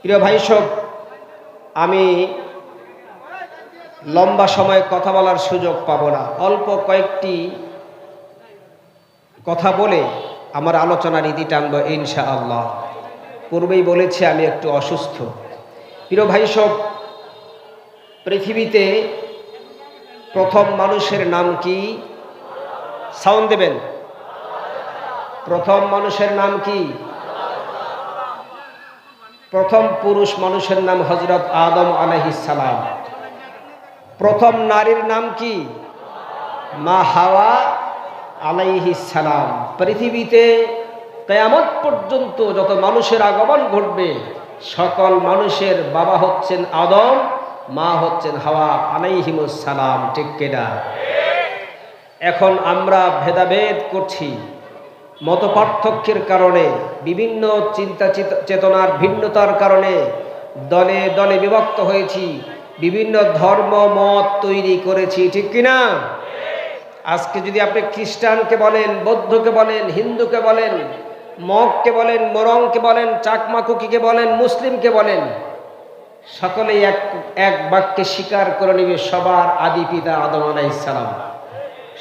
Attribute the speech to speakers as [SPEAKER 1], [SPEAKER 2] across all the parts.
[SPEAKER 1] প্রিয় ভাই সব, আমি লম্বা সময় কথা বলার সুযোগ পাবো না। অল্প কয়েকটি কথা বলে আমার আলোচনার ইতি টানব ইনশাআল্লাহ। পূর্বেই বলেছি আমি একটু অসুস্থ। প্রিয় ভাই সব, পৃথিবীতে প্রথম মানুষের নাম কি? সাউন্ড দেবেন। প্রথম মানুষের নাম কি? প্রথম পুরুষ মানুষের নাম হযরত আদম আলাইহিস সালাম। প্রথম নারীর নাম কি? মা হাওয়া আলাইহিস সালাম। পৃথিবীতে কিয়ামত পর্যন্ত যত মানুষের আগমন ঘটবে, সকল মানুষের বাবা হচ্ছেন আদম, মা হচ্ছেন হাওয়া আলাইহিমুস সালাম। ঠিক কিনা? এখন আমরা ভেদাভেদ করছি, মত পার্থক্যের কারণে, বিভিন্ন চিন্তা চেতনার ভিন্নতার কারণে দলে দলে বিভক্ত হয়েছি, বিভিন্ন ধর্ম মত তৈরি করেছি। ঠিক কিনা? আজকে যদি আপনি খ্রিস্টানকে বলেন, বৌদ্ধকে বলেন, হিন্দুকে বলেন, মগকে বলেন, মোরংকে বলেন, চাকমাকুকিকে বলেন, মুসলিমকে বলেন, সকলেই এক বাক্যে স্বীকার করে নেবে সবার আদি পিতা আদম আলাইহিস সালাম,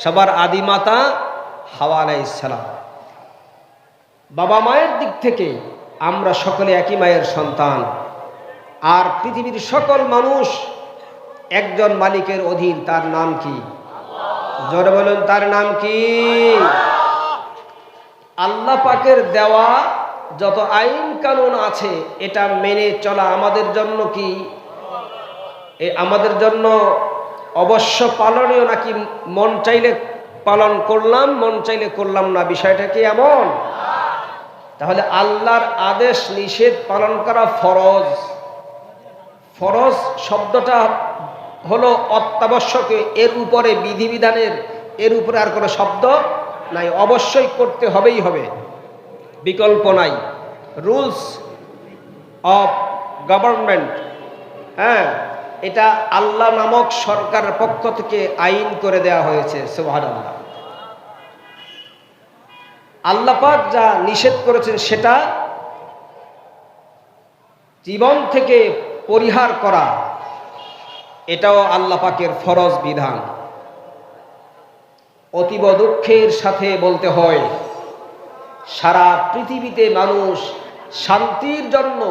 [SPEAKER 1] সবার আদি মাতা হাওয়া আলাইহিস সালাম। বাবা মায়ের দিক থেকে আমরা সকলে একই মায়ের সন্তান। আর পৃথিবীর সকল মানুষ একজন মালিকের অধীন। তার নাম কি? জোরে বলুন, তার নাম কি? আল্লাহ পাকের দেওয়া যত আইন কানুন আছে, এটা মেনে চলা আমাদের জন্য কি, আমাদের জন্য অবশ্য পালনীয়, নাকি মন চাইলে পালন করলাম, মন চাইলে করলাম না? বিষয়টা কি এমন? তাহলে আল্লাহর আদেশ নিষেধ পালন করা ফরজ। ফরজ শব্দটা হলো অত্যাবশ্যকীয়, এর উপরে বিধিবিধানের, এর উপরে আর কোনো শব্দ নাই। অবশ্যই করতে হবেই হবে, বিকল্প নাই। রুলস অফ গভর্নমেন্ট, হ্যাঁ, এটা আল্লাহ নামক সরকারের পক্ষ থেকে আইন করে দেওয়া হয়েছে। সুবহানাল্লাহ। আল্লাহ পাক যা নিষেধ করেছেন সেটা জীবন থেকে পরিহার করা, এটাও আল্লাহ পাকের ফরজ বিধান। অতীব দুঃখের সাথে বলতে হয়, সারা পৃথিবীতে মানুষ শান্তির জন্য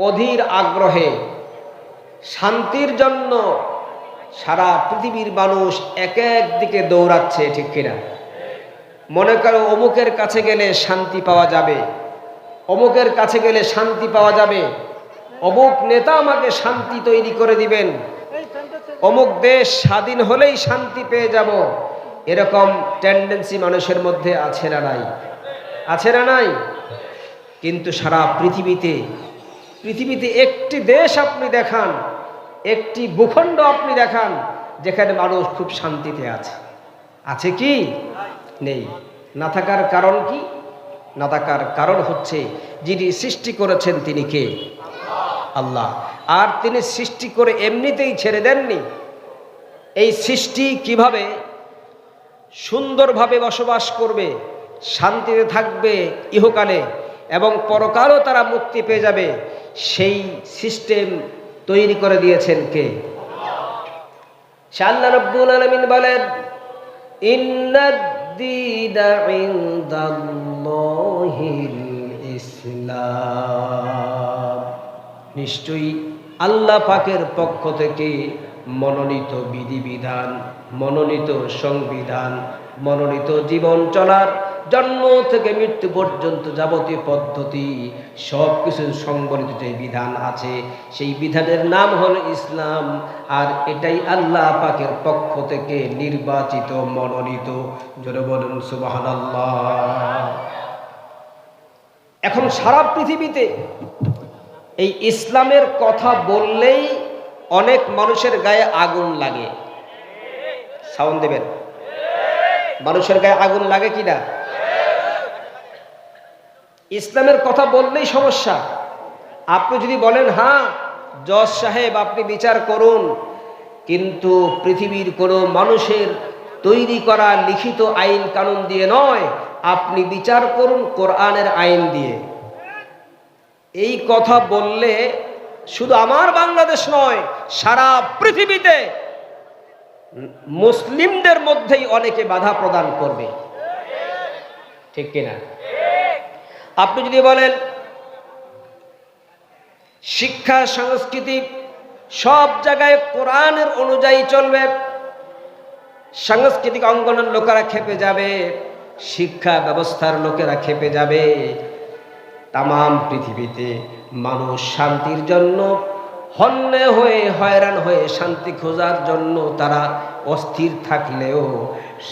[SPEAKER 1] অধীর আগ্রহে, শান্তির জন্য সারা পৃথিবীর মানুষ এক এক দিকে দৌড়াচ্ছে। ঠিক কিনা? মনে করো অমুকের কাছে গেলে শান্তি পাওয়া যাবে, অমুকের কাছে গেলে শান্তি পাওয়া যাবে, অমুক নেতা আমাকে শান্তি তৈরি করে দিবেন, অমুক দেশ স্বাধীন হলেই শান্তি পেয়ে যাব। এরকম টেন্ডেন্সি মানুষের মধ্যে আছে না নাই? আছে না নাই? কিন্তু সারা পৃথিবীতে একটি দেশ আপনি দেখান, একটি ভূখণ্ড আপনি দেখান যেখানে মানুষ খুব শান্তিতে আছে? আছে কি? নেই। না থাকার কারণ কি? না থাকার কারণ হচ্ছে যিনি সৃষ্টি করেছেন তিনি কে? আল্লাহ। আর তিনি সৃষ্টি করে এমনিতেই ছেড়ে দেননি। এই সৃষ্টি কিভাবে সুন্দরভাবে বসবাস করবে, শান্তিতে থাকবে ইহকালে এবং পরকালও তারা মুক্তি পেয়ে যাবে, সেই সিস্টেম তৈরি করে দিয়েছেন কে? আল্লাহ রাব্বুল আলামিন বলেন, ইন্নাদ-দীনা ইনদাল্লাহিল ইসলাম। নিশ্চয়ই আল্লাহ পাকের পক্ষ থেকে মনোনীত বিধিবিধান, মনোনীত সংবিধান, মনোনীত জীবন চলার, জন্ম থেকে মৃত্যু পর্যন্ত যাবতীয় পদ্ধতি, সব কিছু সংবলিত যে বিধান আছে, সেই বিধানের নাম হলো ইসলাম। আর এটাই আল্লাহ পাকের পক্ষ থেকে নির্বাচিত, মনোনীত। জোরে বলুন সুবহানাল্লাহ। এখন সারা পৃথিবীতে এই ইসলামের কথা বললেই অনেক মানুষের গায়ে আগুন লাগে। সাউন্ড দেবেন। মানুষের গায়ে আগুন লাগে কিনা? ইসলামের কথা বললেই সমস্যা। আপনি যদি বলেন, হ্যাঁ জজ সাহেব আপনি বিচার করুন, কিন্তু পৃথিবীর কোনো মানুষের তৈরি করা লিখিত আইন কানুন দিয়ে নয়, আপনি বিচার করুন কোরআনের আইন দিয়ে। এই কথা বললে শুধু আমার বাংলাদেশ নয়, সারা পৃথিবীতে মুসলিমদের মধ্যেই অনেকে বাধা প্রদান করবে, ঠিক কিনা? আপনি যদি বলেন শিক্ষা সংস্কৃতি সব জায়গায় কোরআনের অনুযায়ী চলবে, সাংস্কৃতিক অঙ্গনের লোকেরা খেপে যাবে, শিক্ষা ব্যবস্থার লোকেরা খেপে যাবে। তামাম পৃথিবীতে মানুষ শান্তির জন্য হন্যে হয়ে হয়রান হয়ে শান্তি খোঁজার জন্য তারা অস্থির থাকলেও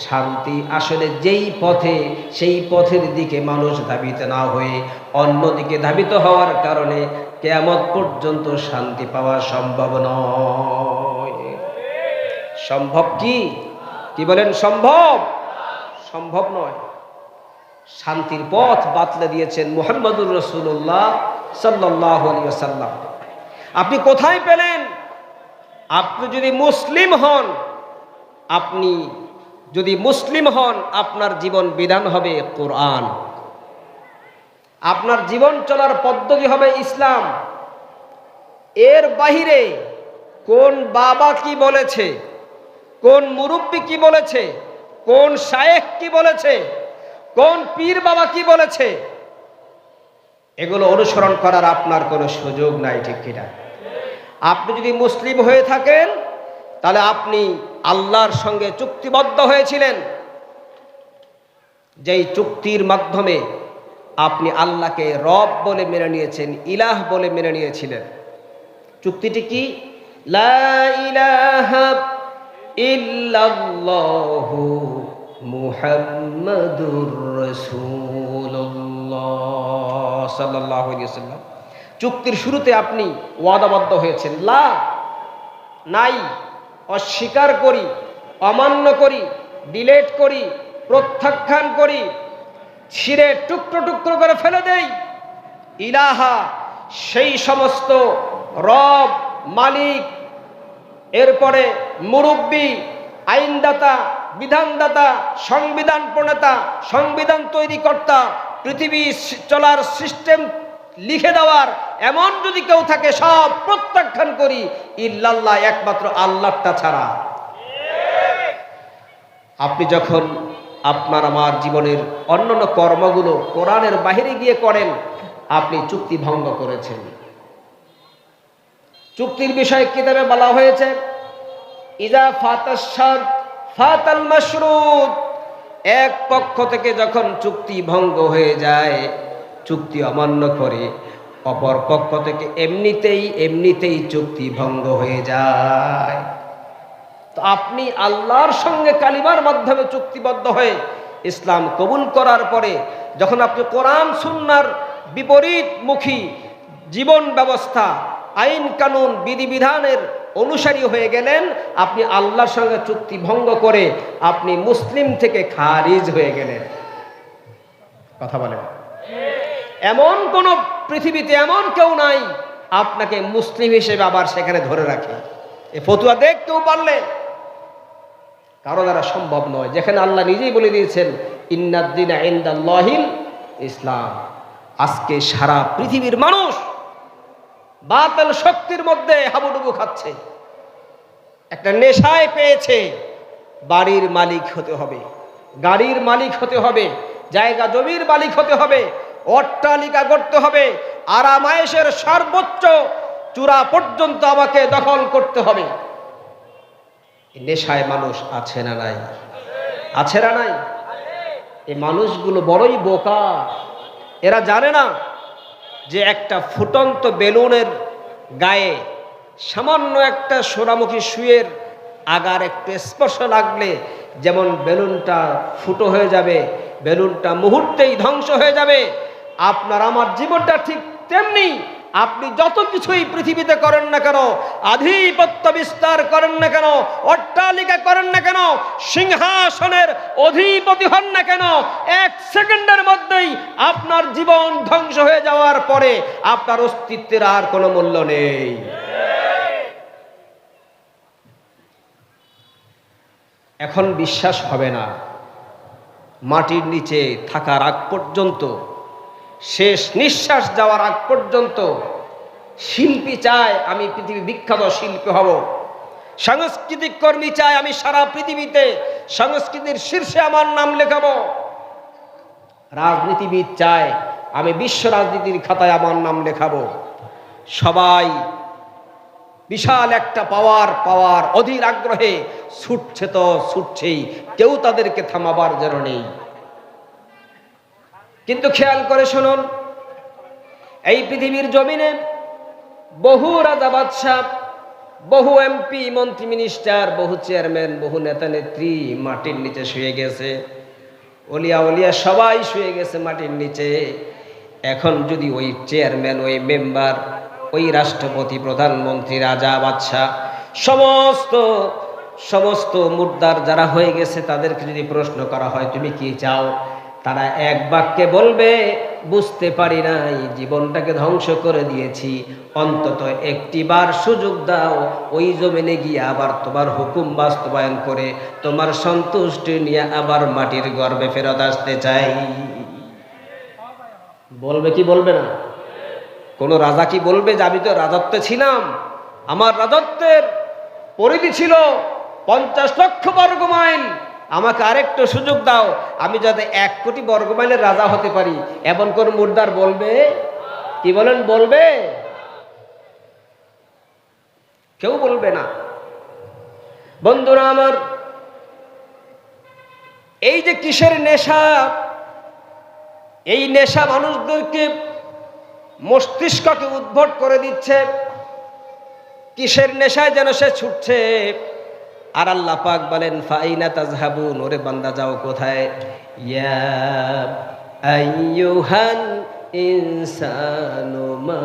[SPEAKER 1] শান্তি আসলে যেই পথে, সেই পথের দিকে মানুষ ধাবিত না হয়ে অন্যদিকে ধাবিত হওয়ার কারণে কিয়ামত পর্যন্ত শান্তি পাওয়া সম্ভব নয়। সম্ভব কি? কি বলেন? সম্ভব? সম্ভব নয়। শান্তির পথ বাতলে দিয়েছেন মুহাম্মদুর রাসূলুল্লাহ সাল্লাল্লাহু আলাইহি ওয়াসাল্লাম। আপনি কোথায় পেলেন? আপনি যদি মুসলিম হন, আপনার জীবন বিধান হবে কোরআন, আপনার জীবন চলার পদ্ধতি হবে ইসলাম। এর বাহিরে কোন বাবা কি বলেছে, কোন মুরব্বি কি বলেছে, কোন শায়েখ কি বলেছে, কোন পীর বাবা কি বলেছে, এগুলো অনুসরণ করার আপনার কোনো সুযোগ নাই, ঠিক কিনা? আপনি যদি মুসলিম হয়ে থাকেন তাহলে আপনি আল্লাহর সঙ্গে চুক্তিবদ্ধ হয়েছিলেন, যেই চুক্তির মাধ্যমে আপনি আল্লাহকে রব বলে মেনে নিয়েছেন, ইলাহ বলে মেনে নিয়েছিলেন। চুক্তিটি কি? লা ইলাহা ইল্লাল্লাহু মুহাম্মাদুর রাসূলুল্লাহ সাল্লাল্লাহু আলাইহি ওয়াসাল্লাম। চুক্তির শুরুতে আপনি ওয়াদাবদ্ধ হয়েছেন, লা নাই, অস্বীকার করি, অমান্য করি, ডিলেট করি, প্রত্যাখ্যান করি, ছিঁড়ে টুকরো টুকরো করে ফেলে দেই। ইলাহা সেই সমস্ত রব, মালিক, এরপরে মুরব্বি, আইনদাতা, বিধানদাতা, সংবিধান প্রণেতা, সংবিধান তৈরিকর্তা, পৃথিবী চলার সিস্টেম লিখে দেওয়ার এমন যদি কেউ থাকে সব প্রত্যাখ্যান করি, ইল্লাল্লাহ, একমাত্র আল্লাহটা ছাড়া। আপনি যখন আপনার আমার জীবনের অন্যান্য কর্মগুলো কোরআনের বাহিরে গিয়ে করেন, আপনি চুক্তি ভঙ্গ করেছেন। চুক্তির বিষয়ে কিতাবে বলা হয়েছে, ইজা ফাতাশ শারত ফাতাল মাশরুত। এক পক্ষ থেকে যখন চুক্তি ভঙ্গ হয়ে যায়, চুক্তি অমান্য করে, অপর পক্ষ থেকে এমনিতেই চুক্তি ভঙ্গ হয়ে যায়। তো আপনি আল্লাহর সঙ্গে কালিমার মাধ্যমে চুক্তিবদ্ধ হয়ে ইসলাম কবুল করার পরে যখন আপনি কোরআন সুন্নাহর বিপরীতমুখী জীবন ব্যবস্থা, আইন কানুন, বিধিবিধানের অনুসারী হয়ে গেলেন, আপনি আল্লাহর সঙ্গে চুক্তি ভঙ্গ করে আপনি মুসলিম থেকে খারিজ হয়ে গেলেন। কথা বলেন? এমন কোন পৃথিবীতে এমন কেউ নাই আপনাকে মুসলিম হিসেবে আবার সেখানে ধরে রাখে। এ ফতুয়া দেখ কেউ পারলে, কারো দ্বারা সম্ভব নয়। যেখানে আল্লাহ নিজেই বলে দিয়েছেন, ইন্নাদ-দীনা ইনদাল্লাহিল ইসলাম। আজকে সারা পৃথিবীর মানুষ বাতিল শক্তির মধ্যে হাবুডুবু খাচ্ছে, একটা নেশায় পেয়েছে। বাড়ির মালিক হতে হবে, গাড়ির মালিক হতে হবে, জায়গা জমির মালিক হতে হবে, অট্টালিকা করতে হবে, আরামায়েশের সর্বোচ্চ চূড়া পর্যন্ত আমাকে দখল করতে হবে। নেশায় মানুষ আছে না নাই? আছে না নাই? এই মানুষগুলো বড়ই বোকা। এরা জানে না যে একটা ফুটন্ত বেলুনের গায়ে সামান্য একটা সোনামুখী সুইয়ের আগার একটু স্পর্শ লাগলে যেমন বেলুনটা ফুটো হয়ে যাবে, বেলুনটা মুহূর্তেই ধ্বংস হয়ে যাবে। আপনার আমার জীবনটা ঠিক তেমনি। আপনি যত কিছুই পৃথিবীতে করেন না কেন, আধিপত্য বিস্তার করেন না কেন, অট্টালিকা করেন না কেন, সিংহাসনের অধিপতি হন না কেন, এক সেকেন্ডের মধ্যেই আপনার জীবন ধ্বংস হয়ে যাওয়ার পরে আপনার অস্তিত্বের আর কোনো মূল্য নেই। এখন বিশ্বাস হবে না, মাটির নিচে থাকার আগ পর্যন্ত শেষ নিঃশ্বাস যাওয়ার আগ পর্যন্ত শিল্পী চায় আমি পৃথিবী বিখ্যাত শিল্পী হব, সাংস্কৃতিক কর্মী চায় আমি সারা পৃথিবীতে সংস্কৃতির শীর্ষে আমার নাম লেখাবো, রাজনীতিবিদ চায় আমি বিশ্ব রাজনীতির খাতায় আমার নাম লেখাবো। সবাই বিশাল একটা পাওয়ার অধীর আগ্রহে ছুটছে তো ছুটছেই, কেউ তাদেরকে থামাবার জন্য নেই। কিন্তু খেয়াল করে শুনুন, এই পৃথিবীর জমিনে বহু রাজা বাদশাহ, বহু এমপি, মন্ত্রী, মিনিস্টার, বহু চেয়ারম্যান, বহু নেতা নেত্রী মাটির নিচে শুয়ে গেছে, ওলিয়া সবাই শুয়ে গেছে মাটির নিচে। এখন যদি ওই চেয়ারম্যান, ওই মেম্বার, ওই রাষ্ট্রপতি, প্রধানমন্ত্রী, রাজা বাদশাহ সমস্ত মুর্দার যারা হয়ে গেছে তাদেরকে যদি প্রশ্ন করা হয় তুমি কি চাও, তারা এক বাক্যে বলবে বুঝতে পারি নাই, জীবনটাকে ধ্বংস করে দিয়েছি, অন্তত একটিবার সুযোগ দাও, ওই জমিনে গিয়ে আবার তোমার হুকুম বাস্তবায়ন করে তোমার সন্তুষ্টি নিয়ে আবার মাটির গর্ভে ফেরত আসতে চাই। বলবে কি বলবে না? কোন রাজা কি বলবে যে আমি তো রাজত্বে ছিলাম, আমার রাজত্বের পরিধি ছিল 50 লক্ষ বর্গ মাইল, আমাকে আরেকটু সুযোগ দাও, আমি যাতে 1 কোটি বর্গ মাইলের রাজা হতে পারি, এমন কোন মুর্দার বলবে? কি বলেন, বলবে? কেউ বলবে না। বন্ধুরা আমার, এই যে কিসের নেশা, এই নেশা মানুষদেরকে মস্তিষ্ককে উদ্ভট করে দিচ্ছে, কিসের নেশায় যেন সে ছুটছে। আর আল্লাহ পাক বলেন ফাইনা তাযহাবুন, ওরে বান্দা যাও কোথায়? ইয়া আইয়ুহান ইনসানু মা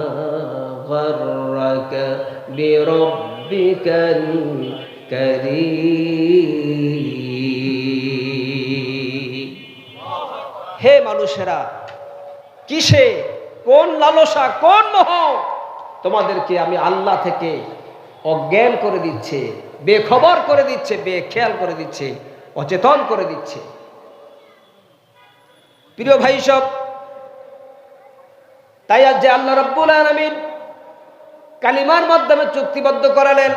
[SPEAKER 1] গাররাকা বিরাব্বিকাল কারীম। হে মানুষেরা, কিসে, কোন লালসা, কোন মোহ তোমাদেরকে আমি আল্লাহ থেকে অজ্ঞান করে দিচ্ছে, বেখবর করে দিচ্ছে, বেখেয়াল করে দিচ্ছে, অচেতন করে দিচ্ছে। প্রিয় ভাই সব, তাই আজ যে আল্লাহ রাব্বুল আলামিন কালিমার মাধ্যমে চুক্তিবদ্ধ করালেন,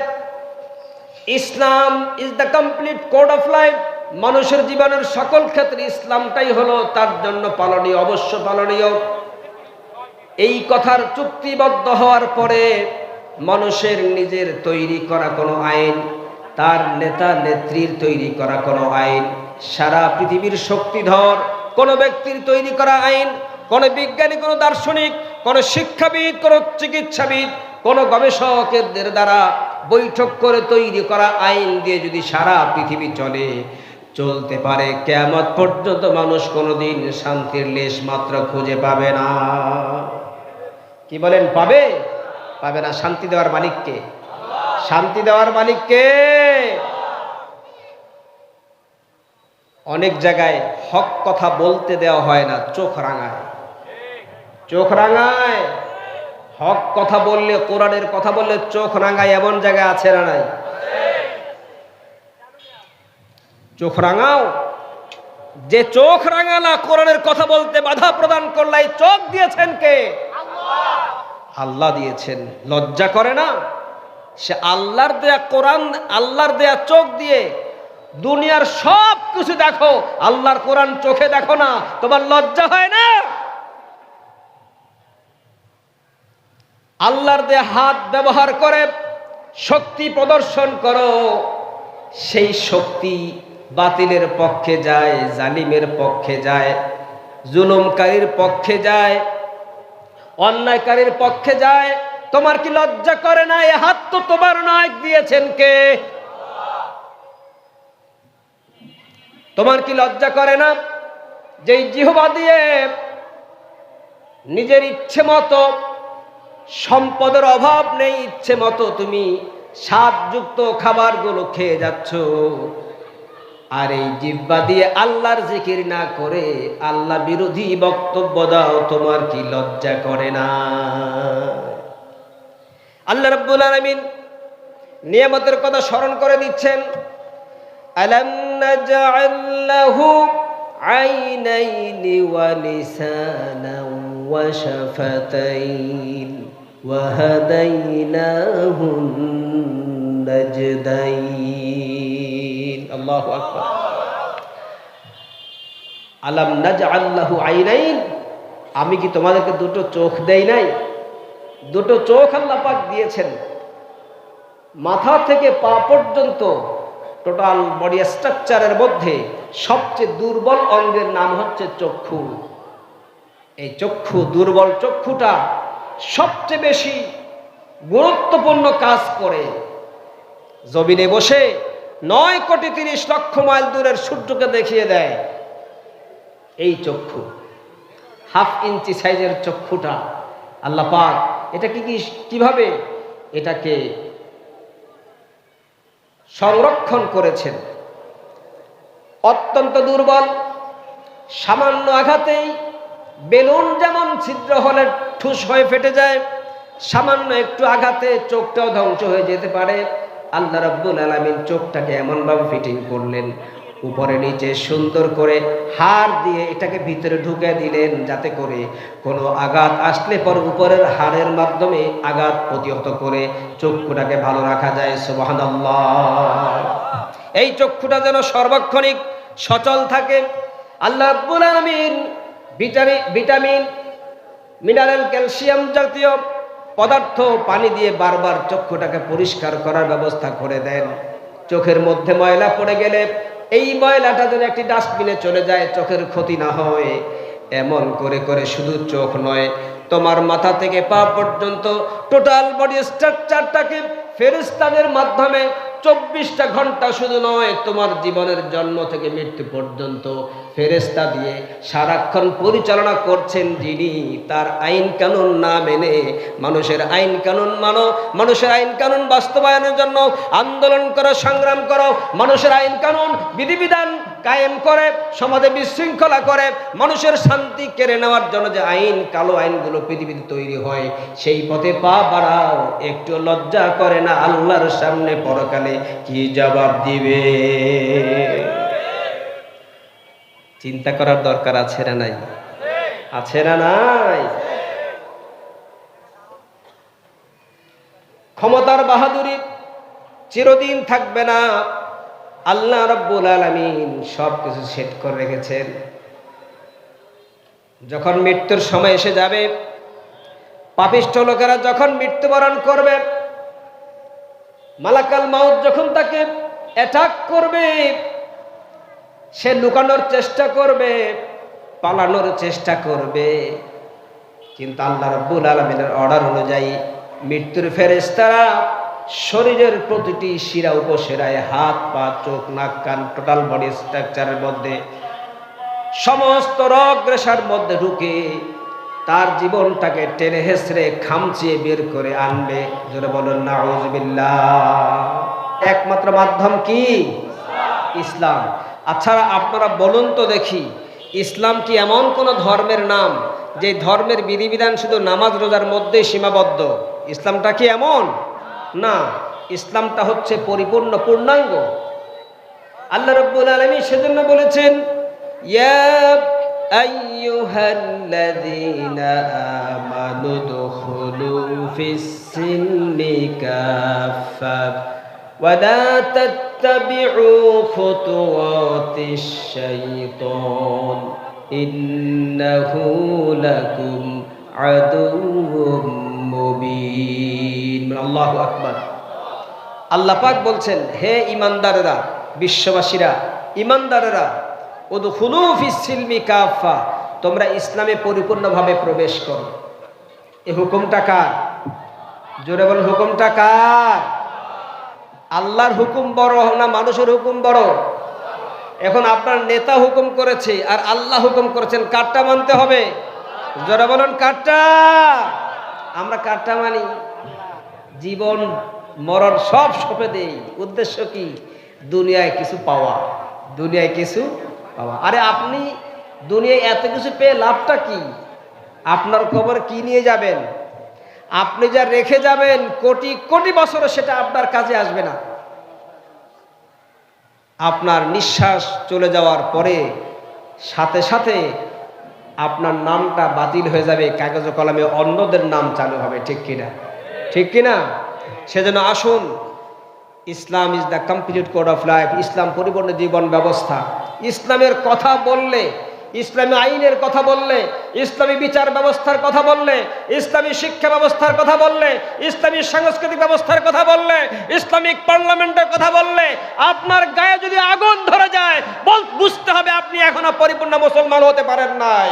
[SPEAKER 1] Islam is the complete code of life, মানুষের জীবনের সকল ক্ষেত্রে ইসলামটাই হলো তার জন্য পালনীয়, অবশ্য পালনীয়। এই কথার চুক্তিবদ্ধ হওয়ার পরে মানুষের নিজের তৈরি করা কোনো আইন, তার নেতা নেত্রীর তৈরি করা কোনো আইন, সারা পৃথিবীর শক্তিধর কোনো ব্যক্তির তৈরি করা আইন, কোনো বিজ্ঞানী, কোনো দার্শনিক, কোনো শিক্ষাবিদ, কোনো চিকিৎসাবিদ, কোনো গবেষকদের দ্বারা বৈঠক করে তৈরি করা আইন দিয়ে যদি সারা পৃথিবী চলতে পারে, কিয়ামত পর্যন্ত মানুষ কোনোদিন শান্তির লেশ মাত্র খুঁজে পাবে না। কি বলেন, পাবে? পাবে না। শান্তি দেওয়ার মালিককে, শান্তি দেওয়ার মালিককে। অনেক জায়গায় হক কথা বলতে দেওয়া হয় না, চোখ রাঙায়, চোখ রাঙায়। হক কথা বললে, কোরআনের কথা বললে চোখ রাঙায়, এমন জায়গায় আছে না নাই? চোখ রাঙাও। যে চোখ রাঙালা কোরআনের কথা বলতে বাধা প্রদান করলাই, চোখ দিয়েছেন কে? আল্লাহ দিয়েছেন। লজ্জা করে না? সে আল্লাহর দেয়া কোরআন, আল্লাহর দেয়া চোখ দিয়ে দুনিয়ার সব কিছু দেখো, আল্লাহর কোরআন চোখে দেখো না, তোমার লজ্জা হয় না? আল্লাহর দেয়া হাত ব্যবহার করে শক্তি প্রদর্শন করো, সেই শক্তি বাতিলের পক্ষে যায়, জালিমের পক্ষে যায়, জুলুমকারীর পক্ষে যায়, অন্যায়কারীর পক্ষে যায়। তোমার কি লজ্জা করে না? এ হাত তো তোমার নয়, দিয়েছেন কে? তোমার কি লজ্জা করে না যে জিহ্বা দিয়ে নিজের ইচ্ছে মতো, সম্পদের অভাব নেই, ইচ্ছে মতো তুমি স্বাদযুক্ত খাবারগুলো খেয়ে যাচ্ছ, আর এই জিহ্বা দিয়ে আল্লাহর জিকির না করে আল্লাহ বিরোধী বক্তব্য দাও? তোমার কি লজ্জা করে না? আল্লাহ রাব্বুল আলামিন নিয়ামতের কথা স্মরণ করে দিচ্ছেন। আলাম নাজআল লাহু আইনাইনি ওয়া লিসানান وشفتين وهديناه النجدين الله أكبر আলাম নাজআল লাহু আইনাইন আমি কি তোমাদেরকে দুটো চোখ দেই নাই দুটো চোখ আল্লাহ পাক দিয়েছেন মাথা থেকে পা পর্যন্ত টোটাল বডি স্ট্রাকচারের মধ্যে সবচেয়ে দুর্বল অঙ্গের নাম হচ্ছে চক্ষু এই চক্ষু দুর্বল চক্ষুটা সবচেয়ে বেশি গুরুত্বপূর্ণ কাজ করে জমিনে বসে 9,30,00,000 মাইল দূরের সূর্যকে দেখিয়ে দেয় এই চক্ষু হাফ ইঞ্চি সাইজের চক্ষুটা আল্লাহ পাক এটা কিভাবে এটাকে সংরক্ষণ করেছেন অত্যন্ত দুর্বল সামান্য আঘাতেই বেলুন যেমন ছিদ্র হলে ঠুস হয়ে ফেটে যায় সামান্য একটু আঘাতে চোখটাও ধ্বংস হয়ে যেতে পারে আল্লাহ রাব্বুল আলামিন চোখটাকে এমনভাবে ফিটিং করলেন উপরে নিচে সুন্দর করে হাড় দিয়ে এটাকে ভিতরে ঢুকে দিলেন যাতে করে কোনো আঘাত আসলে পর উপরের হাড়ের মাধ্যমে আঘাত প্রতিহত করে চক্ষুটাকে ভালো রাখা যায় সুবহানাল্লাহ এই চক্ষুটা যেন সর্বক্ষণিক সচল থাকে আল্লাহ রাব্বুল আলামিন ভিটামিন মিনারেল ক্যালসিয়াম জাতীয় পদার্থ পানি দিয়ে বারবার চক্ষুটাকে পরিষ্কার করার ব্যবস্থা করে দেন চোখের মধ্যে ময়লা পড়ে গেলে এই ময়লাটা যেন একটি ডাস্টবিনে চলে যায় চোখের ক্ষতি না হয় এমন করে করে শুধু চোখ নয় তোমার মাথা থেকে পা পর্যন্ত টোটাল বডি স্ট্রাকচারটাকে ফেরেশতাদের মাধ্যমে 24টা ঘন্টা শুধু নয় তোমার জীবনের জন্ম থেকে মৃত্যু পর্যন্ত ফেরেশতা দিয়ে সারাক্ষণ পরিচালনা করছেন যিনি তার আইন কানুন না মেনে মানুষের আইন কানুন মানো মানুষের আইন কানুন বাস্তবায়নের জন্য আন্দোলন করো সংগ্রাম করো মানুষের আইন কানুন বিধিবিধান কায়েম করে সমাজে বিশৃঙ্খলা করে মানুষের শান্তি কেড়ে নেওয়ার জন্য যে আইন কালো আইনগুলো পৃথিবীতে তৈরি হয় সেই পথে পা বাড়াও একটু লজ্জা করে না আল্লাহর সামনে পরকালে কি জবাব দিবে চিন্তা করার দরকার আছে না নাই আছে না নাই ক্ষমতার বাহাদুরি চিরদিন থাকবে না আল্লাহ রাব্বুল আলামিন সবকিছু সেট করে রেখেছেন যখন মৃত্যুর সময় এসে যাবে পাপিষ্ঠ লোকেরা যখন মৃত্যুবরণ করবে মালাকাল মাউত যখন তাকে অ্যাটাক করবে সে লুকানোর চেষ্টা করবে পালানোর চেষ্টা করবে কিন্তু আল্লাহ রাব্বুল আলামিনের অর্ডার অনুযায়ী মৃত্যুর ফেরেশতারা শরীরের প্রতিটি শিরা উপশিরায় হাত পা চোখ নাক কান টোটাল বডি স্ট্রাকচারের মধ্যে সমস্ত রগ রেশার মধ্যে ঢুকে তার জীবনটাকে টেনে হেসড়ে খামচিয়ে বের করে আনবে জোরে বলুন নাউযুবিল্লাহ একমাত্র মাধ্যম কি ইসলাম আচ্ছা আপনারা বলুন তো দেখি ইসলাম কি এমন কোন ধর্মের নাম যে ধর্মের বিধিবিধান শুধু নামাজ রোজার মধ্যেই সীমাবদ্ধ ইসলামটা কি এমন না ইসলামটা হচ্ছে পরিপূর্ণ পূর্ণাঙ্গ আল্লাহ রাব্বুল আলামিন সেজন্য বলেছেন ইয়া আইয়ুহাল্লাযীনা আমানু দুখুলু ফিস-সিলমি কাফা ওয়া লা তাত্তাবিউ খুতুওয়াতিশ শাইতান ইন্নাহু লাকুম আদুউম মুবিন আল্লাহু আকবার আল্লাহ পাক বলছেন হে ঈমানদারেরা বিশ্ববাসীরা ঈমানদারেরা উদখুলু ফিস-সিলমি কাফা তোমরা ইসলামে পরিপূর্ণভাবে প্রবেশ করো এই হুকুমটা কার জোরে বল হুকুমটা কার আল্লাহর হুকুম বড় না মানুষের হুকুম বড় এখন আপনার নেতা হুকুম করেছে আর আল্লাহ হুকুম করেছেন কারটা মানতে হবে জোরে বলুন কারটা আমরা কারটা মানি জীবন মরণ সব সঁপে দেই উদ্দেশ্য কি দুনিয়ায় কিছু পাওয়া আরে আপনি দুনিয়ায় এত কিছু পেয়ে লাভটা কি আপনার খবর কি নিয়ে যাবেন আপনি যা রেখে যাবেন কোটি কোটি বছরও সেটা আপনার কাজে আসবে না আপনার নিঃশ্বাস চলে যাওয়ার পরে সাথে সাথে আপনার নামটা বাতিল হয়ে যাবে, কাগজে কলমে অন্যদের নাম চালু হবে। ঠিক কিনা? ঠিক কিনা? সেজন্য আসুন, Islam is the complete code of life. Islam পরিপূর্ণ জীবন ব্যবস্থা। ইসলামের কথা বললে, ইসলামী আইনের কথা বললে, ইসলামী বিচার ব্যবস্থার কথা বললে, ইসলামী শিক্ষা ব্যবস্থার কথা বললে, ইসলামী সাংস্কৃতিক ব্যবস্থার কথা বললে, ইসলামিক পার্লামেন্টের কথা বললে আপনার গায়ে যদি আগুন ধরে যায়, বুঝতে হবে আপনি এখনো পরিপূর্ণ মুসলমান হতে পারেন নাই।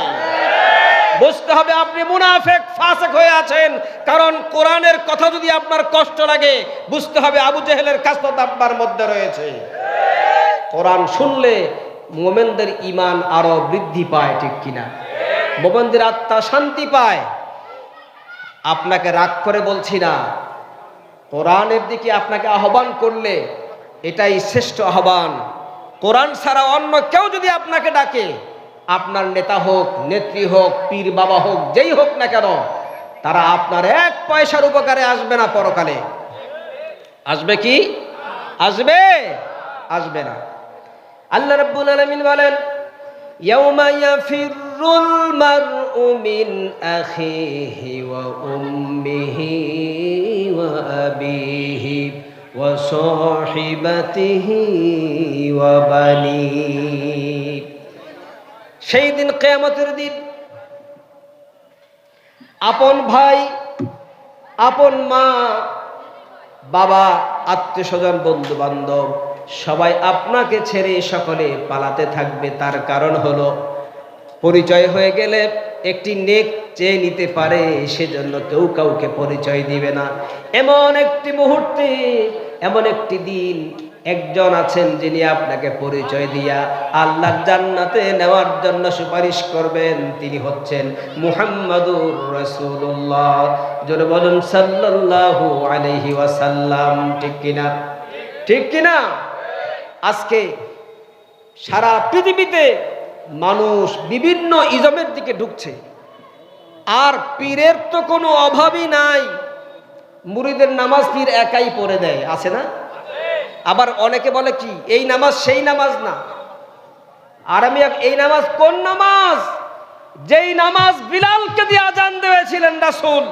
[SPEAKER 1] বুঝতে হবে আপনি মুনাফিক, ফাসিক হয়ে আছেন। কারণ কোরআনের কথা যদি আপনার কষ্ট লাগে, বুঝতে হবে আবু জেহেলের খাসলত আপনার মধ্যে রয়েছে। কোরআন শুনলে মুমিনদের ঈমান আরো বৃদ্ধি পায়। ঠিক কিনা? মুমিনদের আত্মা শান্তি পায়। আপনাকে রাগ করে বলছি না, কোরআনের দিকে আপনাকে আহ্বান করলে এটাই শ্রেষ্ঠ আহ্বান। কোরআন ছাড়া অন্য কেউ যদি আপনাকে ডাকে, আপনার নেতা হোক, নেত্রী হোক, পীর বাবা হোক, যেই হোক না কেন, তারা আপনার এক পয়সার উপকারে আসবে না পরকালে। আসবে কি? আসবে? আসবে না। আল্লাহ রাব্বুল আলামিন বলেন, ইয়াউমা ইয়াফিরুল মারউ মিন আখিহি ওয়া উম্মিহি ওয়া আবিহি ওয়া সাহিবাতিহি ওয়া বানিহি। সেই দিন, কিয়ামতের দিন, আপন ভাই, আপন মা, বাবা, আত্মীয় স্বজন, বন্ধু বান্ধব সবাই আপনাকে ছেড়ে সকলে পালাতে থাকবে। তার কারণ হলো, পরিচয় হয়ে গেলে একটি নেক চেয়ে নিতে পারে, সেজন্য কেউ কাউকে পরিচয় দিবে না। এমন একটি মুহূর্তে, এমন একটি দিন, একজন আছেন যিনি আপনাকে পরিচয় দিয়া আল্লাহর জান্নাতে নেওয়ার জন্য সুপারিশ করবেন। তিনি হচ্ছেন মুহাম্মাদুর রাসূলুল্লাহ। জোরে বলুন সাল্লাল্লাহু আলাইহি ওয়াসাল্লাম। ঠিক কিনা? ঠিক কিনা? আজকে সারা পৃথিবীতে মানুষ বিভিন্ন ইজমের দিকে ঢুকছে, আর পীরের তো কোনো অভাবই নাই। মুরিদের নামাজ পীর একাই পড়ে দেয়, আছে না? আবার অনেকে বলে কি, এই নামাজ সেই নামাজ না। আর আমি এই নামাজ কোন নামাজ? যেই নামাজ বিলালকে দিয়ে আজান দিয়েছিলেন রাসূল।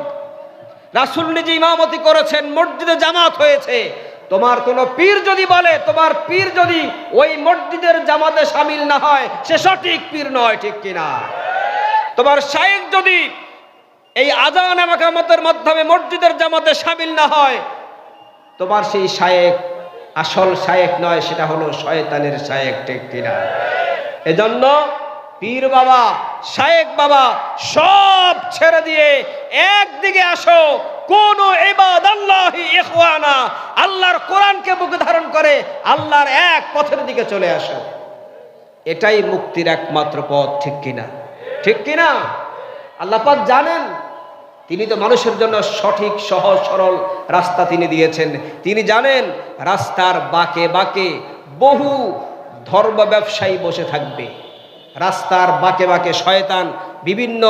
[SPEAKER 1] রাসূল নিজে ইমামতি করেছেন, মসজিদে জামাত হয়েছে। তোমার কোন পীর যদি বলে, তোমার পীর যদি ওই মসজিদের জামাতে শামিল না হয়, সে সঠিক পীর নয়। ঠিক কিনা? তোমার শায়েখ যদি এই আজান এবং ইকামতের মাধ্যমে মসজিদের জামাতে শামিল না হয়, তোমার সেই শায়েখ আসল শায়েখ নয়, সেটা হলো শয়তানের শায়েখ। ঠিক কিনা? এজন্য পীর বাবা, শায়েখ বাবা সব ছেড়ে দিয়ে একদিকে আসো। কোন ইবাদাল্লাহি ইখওয়ানা, আল্লাহর কোরআনকে বুকে ধারণ করে আল্লাহর এক পথের দিকে চলে আসো। এটাই মুক্তির একমাত্র পথ। ঠিক কিনা? ঠিক কিনা? আল্লাহ পাক জানেন, তিনি তো মানুষের জন্য সঠিক, সহজ সরল রাস্তা তিনি দিয়েছেন। তিনি জানেন রাস্তার বাঁকে বাঁকে বহু ধর্ম ব্যবসায়ী বসে থাকবে। রাস্তার বাঁকে বাঁকে শয়তান বিভিন্ন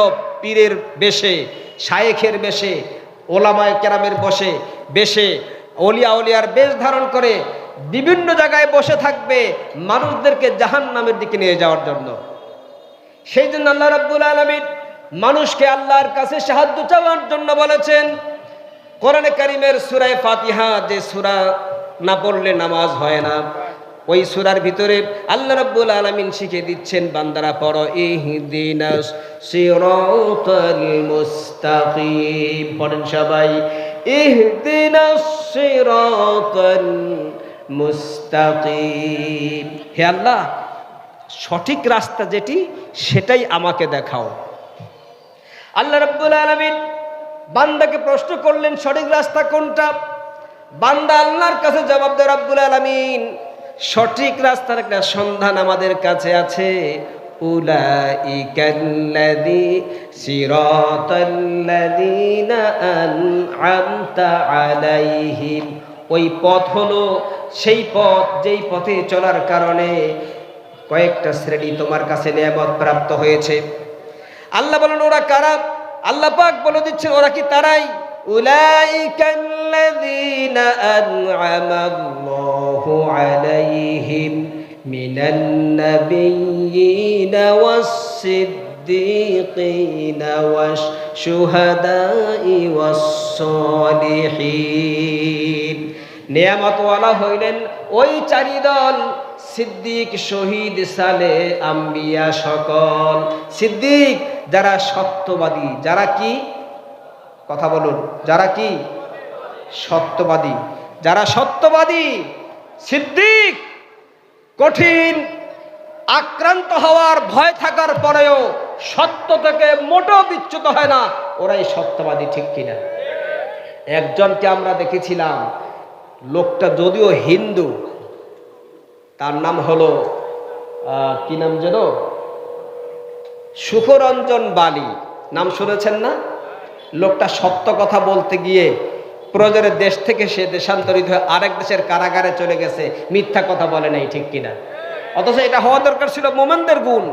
[SPEAKER 1] পীরের বেশে, শায়েখের বেশে, ওলামায়ে কেরামের বেশে, অলিয়া উলিয়ার বেশ ধারণ করে বিভিন্ন জায়গায় বসে থাকবে, মানুষদেরকে জাহান্নামের দিকে নিয়ে যাওয়ার জন্য। সেই জন্য আল্লাহ রাব্বুল আলামিন মানুষকে আল্লাহর কাছে সাহায্য চাওয়ার জন্য বলেছেন। কোরআনে কারীমের সূরা ফাতিহা, যে সূরা না পড়লে নামাজ হয় না, ওই সূরার ভিতরে আল্লাহ রাব্বুল আলামিন শিখিয়ে দিচ্ছেন, বান্দারা পড়ো, ইহদিনাস সিরাতাল মুস্তাকিম। পড়েন সবাই, ইহদিনাস সিরাতাল মুস্তাকিম। হে আল্লাহ, সঠিক রাস্তা যেটি, সেটাই আমাকে দেখাও। আল্লাহ রাব্বুল আলামিন বান্দাকে প্রশ্ন করলেন, সঠিক রাস্তা কোনটা? বান্দা আল্লাহর কাছে জবাব দেয়, রাব্বুল আলামিন, সঠিক রাস্তার একটা সন্ধান আমাদের কাছে আছে। উলাইকাল্লাযী সিরাতাল্লাযীনা আন'আমতা আলাইহিম। ওই পথ হলো সেই পথ, যেই পথে চলার কারণে কয়েকটা শ্রেণী তোমার কাছে নিয়ামত প্রাপ্ত হয়েছে। আল্লাহ বলেন, ওরা কারা? আল্লাহ পাক বলে দিচ্ছেন, ওরা কি তারাই? উলাইকাল্লাযীনা আন'আমাল্লাহু আলাইহিম মিনান নাবিয়্যিনা ওয়াস-সিদ্দীকিনা সিদ্দিকিনা ওয়াশ শুহাদাই ওয়াস সালিহিন। নিয়ামতওয়ালা হইলেন ওই চারি দল, সিদ্দিক, শহীদ, সালেহ, আম্বিয়া সকল। সিদ্দিক যারা সত্যবাদী, যারা কি, কথা বলুন, যারা কি সত্যবাদী, যারা সত্যবাদী। সিদ্দিক কঠিন আক্রান্ত হওয়ার ভয় থাকার পরেও সত্য থেকে মোটেও বিচ্যুত হয় না, ওরাই সত্যবাদী, ঠিক কিনা? একজনকে আমরা দেখেছিলাম, লোকটা যদিও হিন্দু, তার নাম হলো কি নাম যেন, সুখরঞ্জন বালি, নাম শুনেছেন না? লোকটা সত্য কথা বলতে গিয়ে প্রয়োজনে দেশ থেকে সে দেশান্তরিত হয়ে আরেক দেশের কারাগারে চলে গেছে, মিথ্যা কথা বলে নাই, ঠিক কিনা? অথচ এটা হওয়া দরকার ছিল মোমেনদের গুণ।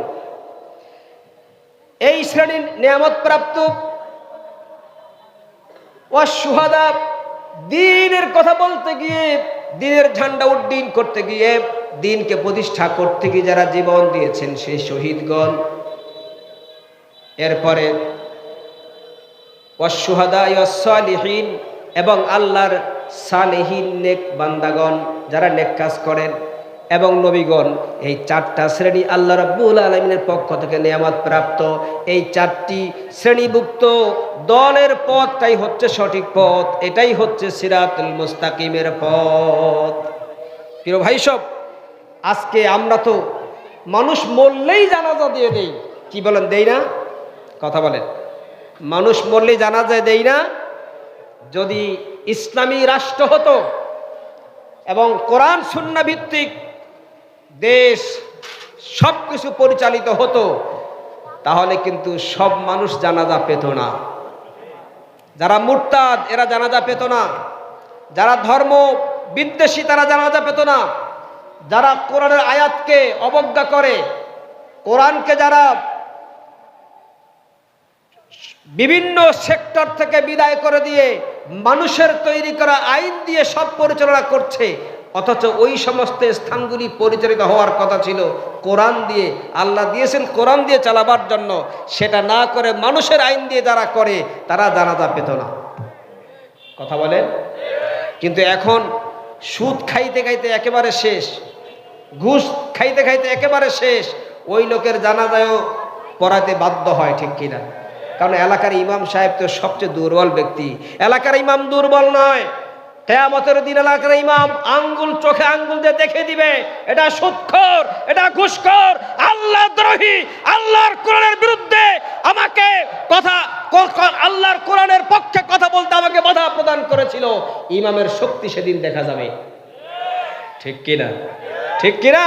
[SPEAKER 1] এই শ্রেণীর নিয়ামত প্রাপ্ত ওয়া শুহাদা, দ্বীনের কথা বলতে গিয়ে, দ্বীনের ঝান্ডা উড্ডীন করতে গিয়ে, দ্বীনকে প্রতিষ্ঠা করতে গিয়ে যারা জীবন দিয়েছেন সেই শহীদগণ। এরপরে ওয়া শুহাদা ওয়াস সালিহিন, এবং আল্লাহর সালেহীন নেক বান্দাগণ যারা নেক কাজ করেন, এবং নবীগণ। এই চারটা শ্রেণী আল্লাহ রাব্বুল আলামিনের পক্ষ থেকে নিয়ামত প্রাপ্ত। এই চারটি শ্রেণীভুক্ত দলের পথটাই হচ্ছে সঠিক পথ, এটাই হচ্ছে সিরাতুল মুস্তাকিমের পথ। প্রিয় ভাই সব, আজকে আমরা তো মানুষ মরলেই জানাজা দিয়ে দেই, কি বলেন, দেই না? কথা বলেন, মানুষ মরলেই জানাজা দেই না? যদি ইসলামী রাষ্ট্র হতো এবং কোরআন সুন্নাহ ভিত্তিক দেশ সবকিছু পরিচালিত হতো, তাহলে কিন্তু সব মানুষ জানাজা পেত না। যারা মুরতাদ এরা জানাজা পেত না, যারা ধর্ম বিদ্বেষী তারা জানাজা পেত না, যারা কোরআনের আয়াতকে অবজ্ঞা করে, কোরআনকে যারা বিভিন্ন সেক্টর থেকে বিদায় করে দিয়ে মানুষের তৈরি করা আইন দিয়ে সব পরিচালনা করছে, অথচ ওই সমস্ত স্থানগুলি পরিচালিত হওয়ার কথা ছিল কোরআন দিয়ে। আল্লাহ দিয়েছেন কোরআন দিয়ে চালাবার জন্য, সেটা না করে মানুষের আইন দিয়ে যারা করে তারা জানাজা পেত না। কথা বলেন? কিন্তু এখন সুদ খাইতে খাইতে একেবারে শেষ, ঘুষ খাইতে খাইতে একেবারে শেষ, ওই লোকের জানাজায়ও পড়াতে বাধ্য হয়, ঠিক কিনা? কারণ এলাকার ইমাম সাহেব তো সবচেয়ে দুর্বল ব্যক্তি। এলাকার ইমাম দুর্বল নয়, কিয়ামতের দিন এলাকার ইমাম আঙ্গুল, চোখে আঙ্গুল দিয়ে দেখে দিবে, এটা সুদখোর, এটা ঘুষখোর, আল্লাহ দ্রোহী, আল্লাহর কোরআনের বিরুদ্ধে আমাকে কথা, আল্লাহর কোরআনের পক্ষে কথা বলতে আমাকে বাধা প্রদান করেছিল। ইমামের শক্তি সেদিন দেখা যাবে, ঠিক কিনা? ঠিক কিনা?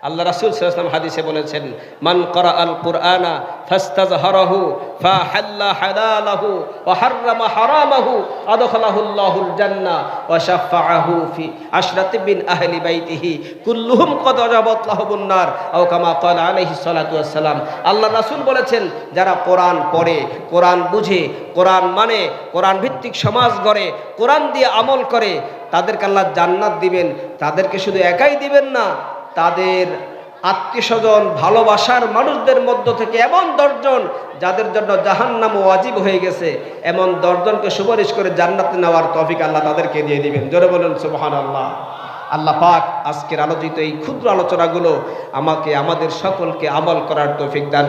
[SPEAKER 1] আল্লাহ রাসূল সাল্লাল্লাহু আলাইহি ওয়াসাল্লাম হাদিসে বলেছেন, মান ক্বারাআল কুরআনা ফাস্তাযহারাহু ফাহাল্লা হালালাহু ওয়া হাররামা হারামাহু আদখালাহুল্লাহুল জান্নাহ ওয়া শাফাআহু ফি আশরাতি বিন আহলি বাইতিহি কুল্লুহুম ক্বাদ ওয়াজাবাত লাহুমুন নার আও কামা ক্বালা আলাইহিস সালাতু ওয়াস সালাম। আল্লাহ রাসূল বলেছেন, যারা কোরআন পড়ে, কোরআন বুঝে, কোরআন মানে, কোরআন ভিত্তিক সমাজ গড়ে, কোরআন দিয়ে আমল করে, তাদেরকে আল্লাহ জান্নাত দিবেন। তাদেরকে শুধু একাই দিবেন না, তাদের আত্মীয় স্বজন, ভালোবাসার মানুষদের মধ্য থেকে এমন 10 জন যাদের জন্য জাহান্নাম ওয়াজিব হয়ে গেছে, এমন 10 জনকে সুপারিশ করে জান্নাতে নেওয়ার তৌফিক আল্লাহ তাদেরকে দিয়ে দিবেন। জোরে বলেন সুবহানাল্লাহ। আল্লাহ পাক আজকের আলোচিত এই ক্ষুদ্র আলোচনাগুলো আমাকে, আমাদের সকলকে আমল করার তৌফিক দান